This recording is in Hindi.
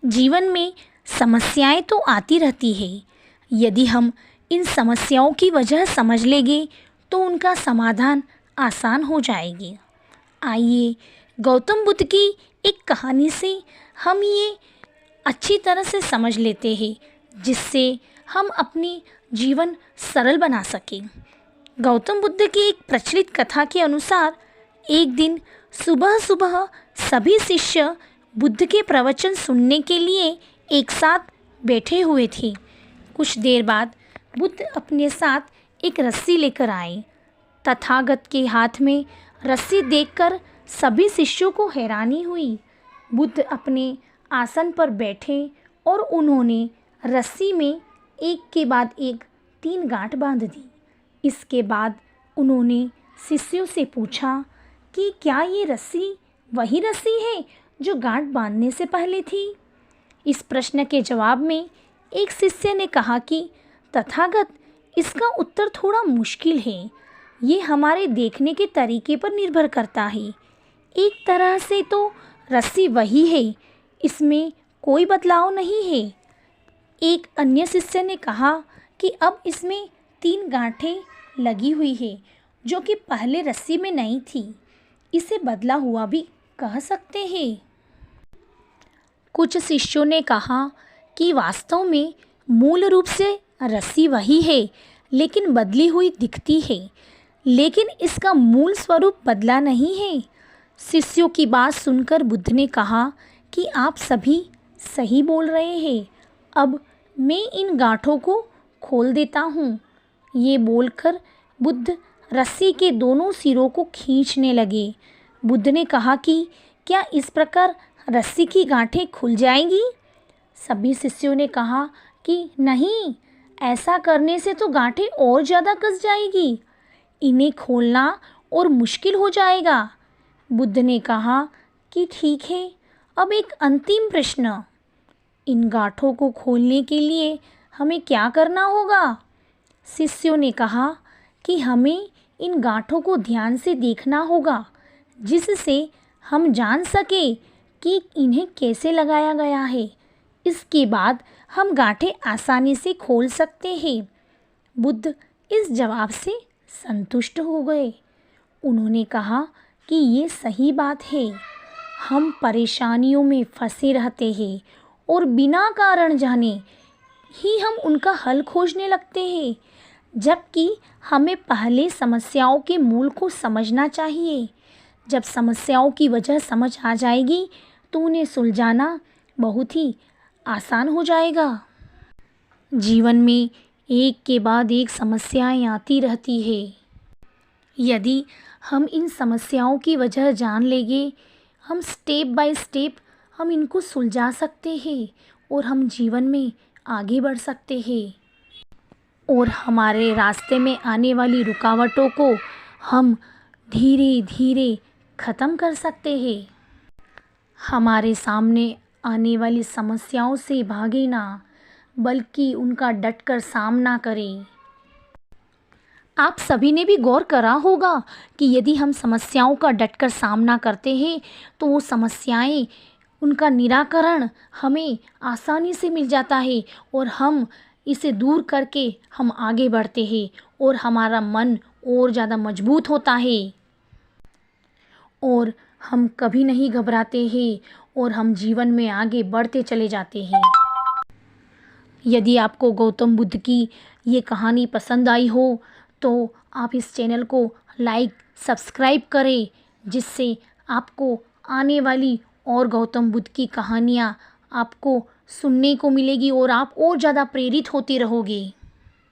जीवन में समस्याएं तो आती रहती है। यदि हम इन समस्याओं की वजह समझ लेंगे तो उनका समाधान आसान हो जाएगी। आइए गौतम बुद्ध की एक कहानी से हम ये अच्छी तरह से समझ लेते हैं, जिससे हम अपनी जीवन सरल बना सकें। गौतम बुद्ध की एक प्रचलित कथा के अनुसार एक दिन सुबह सुबह सभी शिष्य बुद्ध के प्रवचन सुनने के लिए एक साथ बैठे हुए थे। कुछ देर बाद बुद्ध अपने साथ एक रस्सी लेकर आए। तथागत के हाथ में रस्सी देखकर सभी शिष्यों को हैरानी हुई। बुद्ध अपने आसन पर बैठे और उन्होंने रस्सी में एक के बाद एक 3 गांठ बांध दी। इसके बाद उन्होंने शिष्यों से पूछा कि क्या ये रस्सी वही रस्सी है जो गांठ बांधने से पहले थी? इस प्रश्न के जवाब में एक शिष्य ने कहा कि तथागत, इसका उत्तर थोड़ा मुश्किल है। ये हमारे देखने के तरीके पर निर्भर करता है। एक तरह से तो रस्सी वही है, इसमें कोई बदलाव नहीं है। एक अन्य शिष्य ने कहा कि अब इसमें 3 गांठें लगी हुई है जो कि पहले रस्सी में नहीं थी। इसे बदला हुआ भी कह सकते हैं। कुछ शिष्यों ने कहा कि वास्तव में मूल रूप से रस्सी वही है, लेकिन बदली हुई दिखती है, लेकिन इसका मूल स्वरूप बदला नहीं है। शिष्यों की बात सुनकर बुद्ध ने कहा कि आप सभी सही बोल रहे हैं। अब मैं इन गांठों को खोल देता हूँ। ये बोलकर बुद्ध रस्सी के दोनों सिरों को खींचने लगे। बुद्ध ने कहा कि क्या इस प्रकार रस्सी की गांठें खुल जाएंगी? सभी शिष्यों ने कहा कि नहीं, ऐसा करने से तो गांठें और ज़्यादा कस जाएगी। इन्हें खोलना और मुश्किल हो जाएगा। बुद्ध ने कहा कि ठीक है, अब एक अंतिम प्रश्न। इन गांठों को खोलने के लिए हमें क्या करना होगा? शिष्यों ने कहा कि हमें इन गांठों को ध्यान से देखना होगा, जिससे हम जान सके कि इन्हें कैसे लगाया गया है। इसके बाद हम गांठें आसानी से खोल सकते हैं। बुद्ध इस जवाब से संतुष्ट हो गए। उन्होंने कहा कि ये सही बात है। हम परेशानियों में फंसे रहते हैं और बिना कारण जाने ही हम उनका हल खोजने लगते हैं, जबकि हमें पहले समस्याओं के मूल को समझना चाहिए। जब समस्याओं की वजह समझ आ जाएगी तो उन्हें सुलझाना बहुत ही आसान हो जाएगा। जीवन में एक के बाद एक समस्याएं आती रहती है। यदि हम इन समस्याओं की वजह जान लेंगे, हम स्टेप बाय स्टेप हम इनको सुलझा सकते हैं और हम जीवन में आगे बढ़ सकते हैं और हमारे रास्ते में आने वाली रुकावटों को हम धीरे धीरे ख़त्म कर सकते हैं। हमारे सामने आने वाली समस्याओं से भागे ना, बल्कि उनका डटकर सामना करें। आप सभी ने भी गौर करा होगा कि यदि हम समस्याओं का डटकर सामना करते हैं तो वो समस्याएं, उनका निराकरण हमें आसानी से मिल जाता है और हम इसे दूर करके हम आगे बढ़ते हैं और हमारा मन और ज़्यादा मजबूत होता है और हम कभी नहीं घबराते हैं और हम जीवन में आगे बढ़ते चले जाते हैं। यदि आपको गौतम बुद्ध की ये कहानी पसंद आई हो तो आप इस चैनल को लाइक सब्सक्राइब करें, जिससे आपको आने वाली और गौतम बुद्ध की कहानियाँ आपको सुनने को मिलेगी और आप और ज़्यादा प्रेरित होते रहोगे।